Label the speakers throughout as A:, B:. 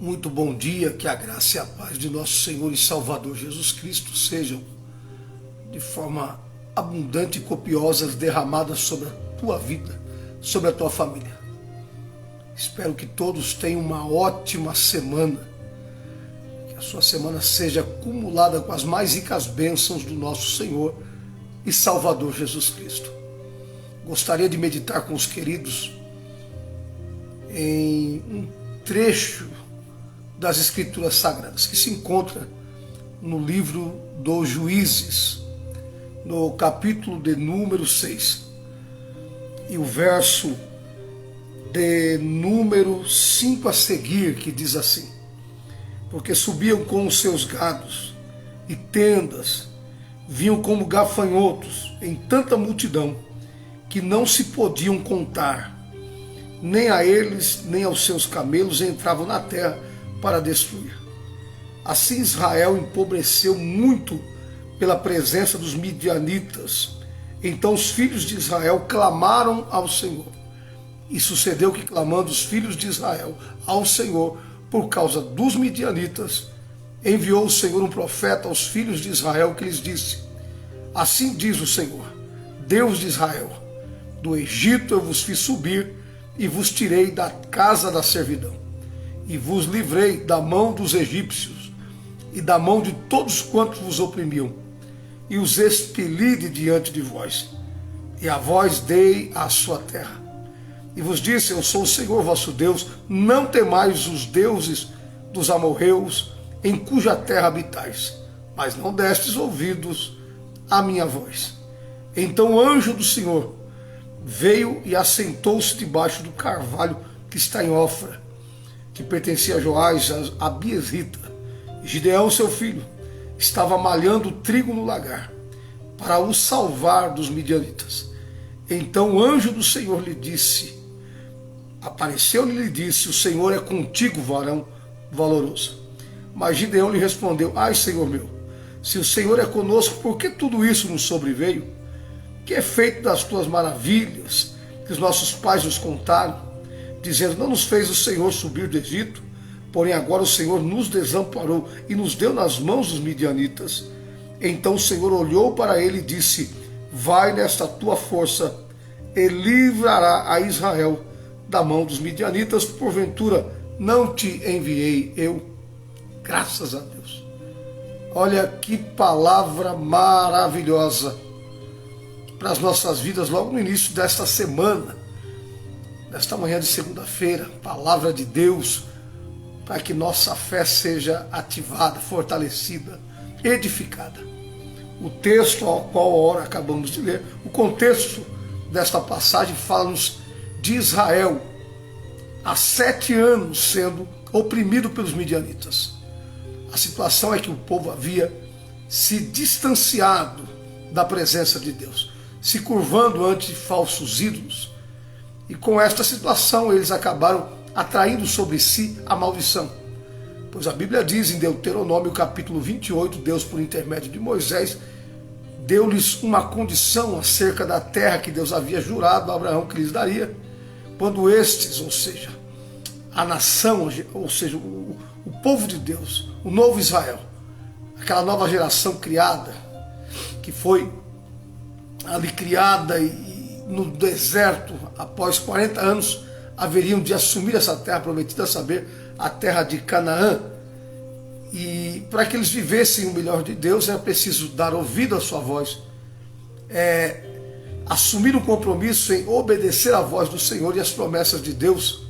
A: Muito bom dia, que a graça e a paz de nosso Senhor e Salvador Jesus Cristo sejam de forma abundante e copiosas derramadas sobre a tua vida, sobre a tua família. Espero que todos tenham uma ótima semana, que a sua semana seja acumulada com as mais ricas bênçãos do nosso Senhor e Salvador Jesus Cristo. Gostaria de meditar com os queridos em um trecho das Escrituras Sagradas, que se encontra no livro dos Juízes, no capítulo de número 6, e o verso de número 5 a seguir, que diz assim: porque subiam com os seus gados e tendas, vinham como gafanhotos em tanta multidão, que não se podiam contar, nem a eles, nem aos seus camelos entravam na terra para destruir. Assim Israel empobreceu muito pela presença dos midianitas. Então os filhos de Israel clamaram ao Senhor. E sucedeu que, clamando os filhos de Israel ao Senhor por causa dos midianitas, enviou o Senhor um profeta aos filhos de Israel, que lhes disse: assim diz o Senhor, Deus de Israel: do Egito eu vos fiz subir e vos tirei da casa da servidão, e vos livrei da mão dos egípcios e da mão de todos quantos vos oprimiam, e os expeli de diante de vós, e a vós dei a sua terra. E vos disse: eu sou o Senhor vosso Deus, não temais os deuses dos amorreus, em cuja terra habitais, mas não destes ouvidos à minha voz. Então o anjo do Senhor veio e assentou-se debaixo do carvalho que está em Ofra, que pertencia a Joás, a Biesrita. Gideão, seu filho, estava malhando trigo no lagar, para o salvar dos midianitas. Então o anjo do Senhor lhe disse, apareceu-lhe e lhe disse: o Senhor é contigo, varão valoroso. Mas Gideão lhe respondeu: ai, Senhor meu, se o Senhor é conosco, por que tudo isso nos sobreveio? Que é feito das tuas maravilhas, que os nossos pais nos contaram, dizendo: não nos fez o Senhor subir do Egito? Porém agora o Senhor nos desamparou e nos deu nas mãos dos midianitas. Então o Senhor olhou para ele e disse: vai nesta tua força e livrará a Israel da mão dos midianitas, porventura não te enviei eu? Graças a Deus. Olha que palavra maravilhosa para as nossas vidas logo no início desta semana, nesta manhã de segunda-feira. Palavra de Deus para que nossa fé seja ativada, fortalecida, edificada. O texto ao qual ora acabamos de ler, o contexto desta passagem fala-nos de Israel há 7 anos sendo oprimido pelos midianitas. A situação é que o povo havia se distanciado da presença de Deus, se curvando ante falsos ídolos, e com esta situação eles acabaram atraindo sobre si a maldição. Pois a Bíblia diz em Deuteronômio capítulo 28, Deus, por intermédio de Moisés, deu-lhes uma condição acerca da terra que Deus havia jurado a Abraão que lhes daria, quando estes, ou seja, a nação, ou seja, o povo de Deus, o novo Israel, aquela nova geração criada, que foi ali criada e no deserto, após 40 anos, haveriam de assumir essa terra prometida, a saber, a terra de Canaã. E para que eles vivessem o melhor de Deus, era preciso dar ouvido à sua voz, assumir um compromisso em obedecer à voz do Senhor, e as promessas de Deus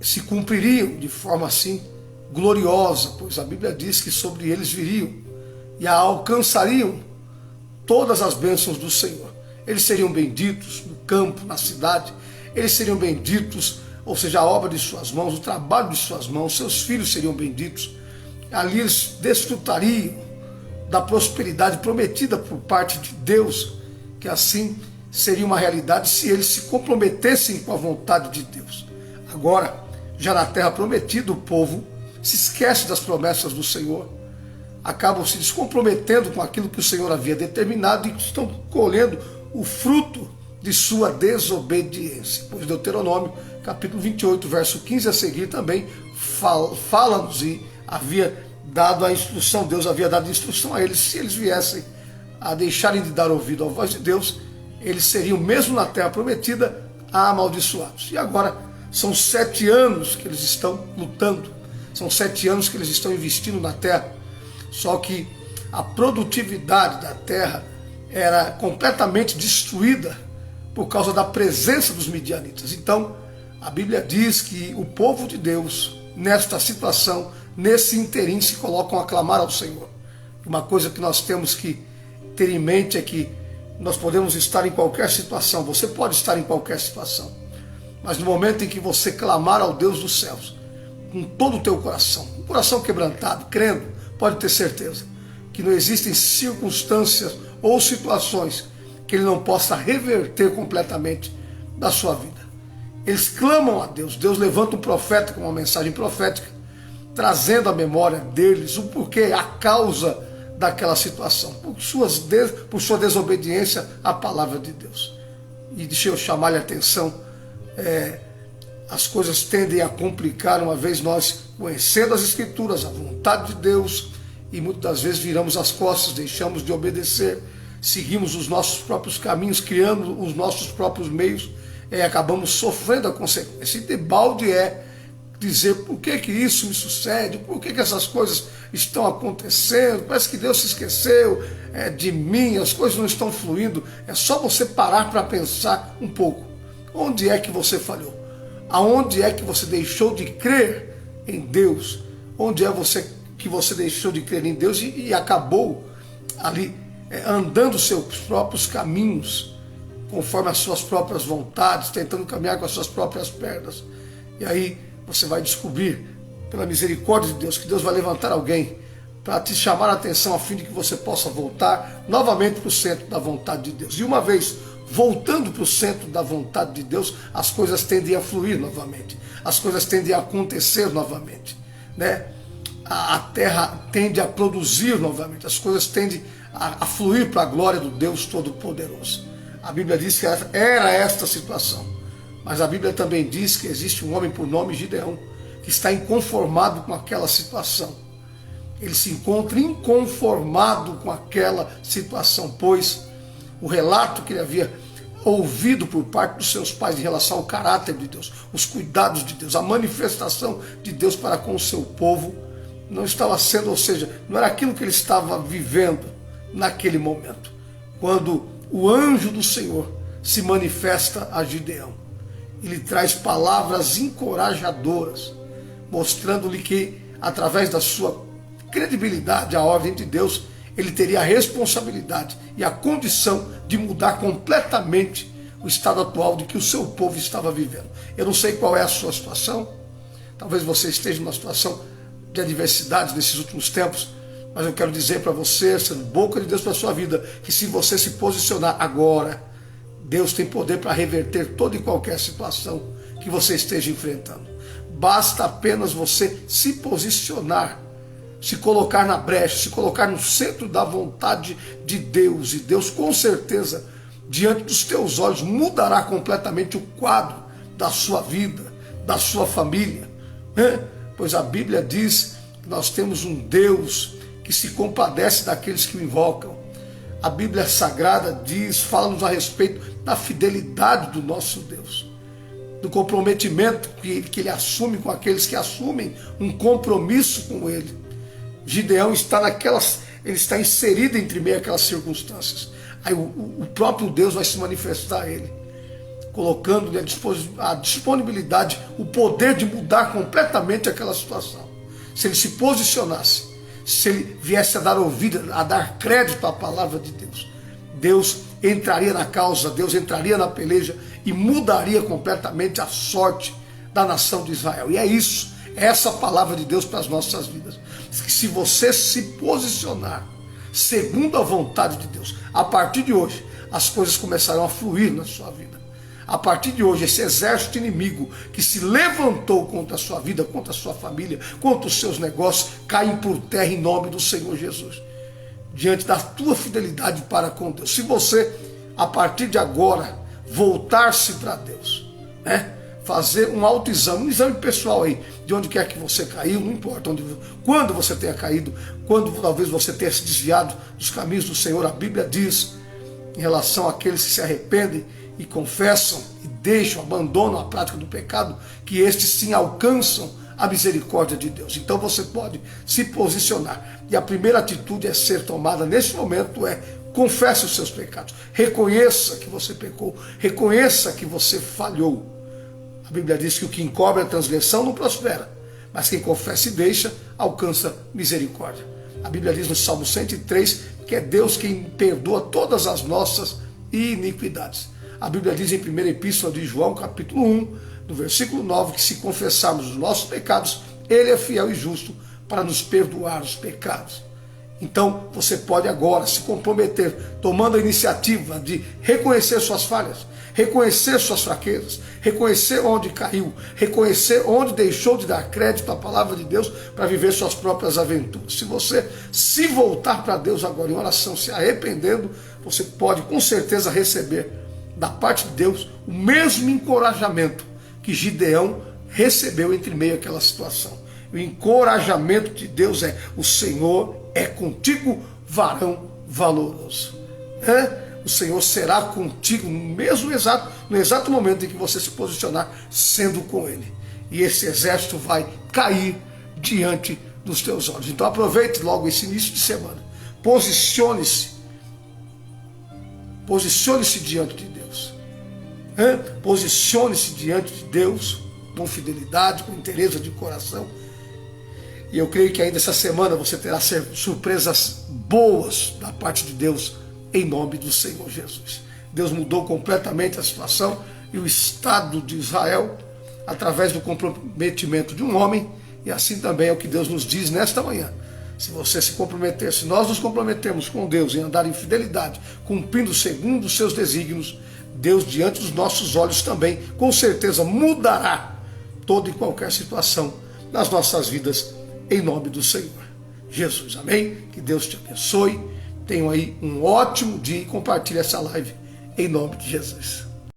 A: se cumpririam de forma assim gloriosa, pois a Bíblia diz que sobre eles viriam e alcançariam todas as bênçãos do Senhor. Eles seriam benditos no campo, na cidade, eles seriam benditos, ou seja, a obra de suas mãos, o trabalho de suas mãos, seus filhos seriam benditos. Ali eles desfrutariam da prosperidade prometida por parte de Deus, que assim seria uma realidade se eles se comprometessem com a vontade de Deus. Agora, já na terra prometida, o povo se esquece das promessas do Senhor, acabam se descomprometendo com aquilo que o Senhor havia determinado e estão colhendo o fruto de sua desobediência. Pois Deuteronômio capítulo 28, verso 15 a seguir, também fala-nos e havia dado a instrução, Deus havia dado instrução a eles, se eles viessem a deixarem de dar ouvido à voz de Deus, eles seriam, mesmo na terra prometida, amaldiçoados. E agora são 7 anos que eles estão lutando, são 7 anos que eles estão investindo na terra, só que a produtividade da terra era completamente destruída por causa da presença dos midianitas. Então, a Bíblia diz que o povo de Deus, nesta situação, nesse interim, se colocam a clamar ao Senhor. Uma coisa que nós temos que ter em mente é que nós podemos estar em qualquer situação, você pode estar em qualquer situação, mas no momento em que você clamar ao Deus dos céus, com todo o teu coração, um coração quebrantado, crendo, pode ter certeza que não existem circunstâncias ou situações que Ele não possa reverter completamente da sua vida. Eles clamam a Deus, Deus levanta um profeta com uma mensagem profética, trazendo à memória deles o porquê, a causa daquela situação, por sua desobediência à palavra de Deus. E deixa eu chamar-lhe a atenção, as coisas tendem a complicar uma vez nós conhecendo as Escrituras, a vontade de Deus, e muitas das vezes viramos as costas, deixamos de obedecer, seguimos os nossos próprios caminhos, criando os nossos próprios meios, acabamos sofrendo a consequência. E debalde é dizer por que isso me sucede, por que essas coisas estão acontecendo, parece que Deus se esqueceu de mim, as coisas não estão fluindo. É só você parar para pensar um pouco. Onde é que você falhou? Aonde é que você deixou de crer em Deus? Onde é que você deixou de crer em Deus e acabou ali andando seus próprios caminhos, conforme as suas próprias vontades, tentando caminhar com as suas próprias pernas? E aí você vai descobrir, pela misericórdia de Deus, que Deus vai levantar alguém para te chamar a atenção, a fim de que você possa voltar novamente para o centro da vontade de Deus. E uma vez voltando para o centro da vontade de Deus, as coisas tendem a fluir novamente, as coisas tendem a acontecer novamente, né? A terra tende a produzir novamente, as coisas tendem a fluir para a glória do Deus Todo-Poderoso. A Bíblia diz que era esta situação, mas a Bíblia também diz que existe um homem por nome Gideão, que está inconformado com aquela situação. Ele se encontra inconformado com aquela situação, pois o relato que ele havia ouvido por parte dos seus pais em relação ao caráter de Deus, os cuidados de Deus, a manifestação de Deus para com o seu povo, não estava sendo, ou seja, não era aquilo que ele estava vivendo naquele momento, quando o anjo do Senhor se manifesta a Gideão. Ele traz palavras encorajadoras, mostrando-lhe que, através da sua credibilidade à ordem de Deus, ele teria a responsabilidade e a condição de mudar completamente o estado atual de que o seu povo estava vivendo. Eu não sei qual é a sua situação, talvez você esteja numa situação de adversidade nesses últimos tempos, mas eu quero dizer para você, sendo boca de Deus para a sua vida, que se você se posicionar agora, Deus tem poder para reverter toda e qualquer situação que você esteja enfrentando. Basta apenas você se posicionar, se colocar na brecha, se colocar no centro da vontade de Deus. E Deus, com certeza, diante dos teus olhos, mudará completamente o quadro da sua vida, da sua família, né? Pois a Bíblia diz que nós temos um Deus que se compadece daqueles que o invocam. A Bíblia Sagrada diz, fala-nos a respeito da fidelidade do nosso Deus, do comprometimento que Ele assume com aqueles que assumem um compromisso com Ele. Gideão ele está inserido entre meio àquelas circunstâncias. Aí o próprio Deus vai se manifestar a ele, colocando-lhe a disponibilidade, o poder de mudar completamente aquela situação. Se ele se posicionasse, se ele viesse a dar ouvido, a dar crédito à palavra de Deus, Deus entraria na causa, Deus entraria na peleja e mudaria completamente a sorte da nação de Israel. E é isso, é essa palavra de Deus para as nossas vidas. Que se você se posicionar segundo a vontade de Deus, a partir de hoje, as coisas começarão a fluir na sua vida. A partir de hoje, esse exército inimigo que se levantou contra a sua vida, contra a sua família, contra os seus negócios, caem por terra em nome do Senhor Jesus. Diante da tua fidelidade para com Deus. Se você, a partir de agora, voltar-se para Deus, né? fazer um autoexame, um exame pessoal aí, de onde quer que você caiu, não importa quando você tenha caído, quando talvez você tenha se desviado dos caminhos do Senhor. A Bíblia diz, em relação àqueles que se arrependem e confessam e deixam, abandonam a prática do pecado, que estes sim alcançam a misericórdia de Deus. Então você pode se posicionar. E a primeira atitude a ser tomada nesse momento é: confesse os seus pecados. Reconheça que você pecou. Reconheça que você falhou. A Bíblia diz que o que encobre a transgressão não prospera, mas quem confessa e deixa alcança misericórdia. A Bíblia diz no Salmo 103 que é Deus quem perdoa todas as nossas iniquidades. A Bíblia diz em 1ª Epístola de João, capítulo 1, no versículo 9, que se confessarmos os nossos pecados, Ele é fiel e justo para nos perdoar os pecados. Então você pode agora se comprometer, tomando a iniciativa de reconhecer suas falhas, reconhecer suas fraquezas, reconhecer onde caiu, reconhecer onde deixou de dar crédito à palavra de Deus para viver suas próprias aventuras. Se você se voltar para Deus agora em oração, se arrependendo, você pode com certeza receber da parte de Deus o mesmo encorajamento que Gideão recebeu entre meio àquela situação. O encorajamento de Deus é: o Senhor é contigo, varão valoroso. O Senhor será contigo no exato momento em que você se posicionar sendo com Ele. E esse exército vai cair diante dos teus olhos. Então aproveite logo esse início de semana. Posicione-se diante de Deus. Posicione-se diante de Deus com fidelidade, com inteireza de coração. E eu creio que ainda essa semana você terá surpresas boas da parte de Deus, em nome do Senhor Jesus. Deus mudou completamente a situação e o Estado de Israel através do comprometimento de um homem, e assim também é o que Deus nos diz nesta manhã. Se você se comprometer, se nós nos comprometemos com Deus em andar em fidelidade, cumprindo segundo os seus desígnios, Deus diante dos nossos olhos também, com certeza, mudará toda e qualquer situação nas nossas vidas, em nome do Senhor Jesus. Amém? Que Deus te abençoe. Tenham aí um ótimo dia e compartilhe essa live em nome de Jesus.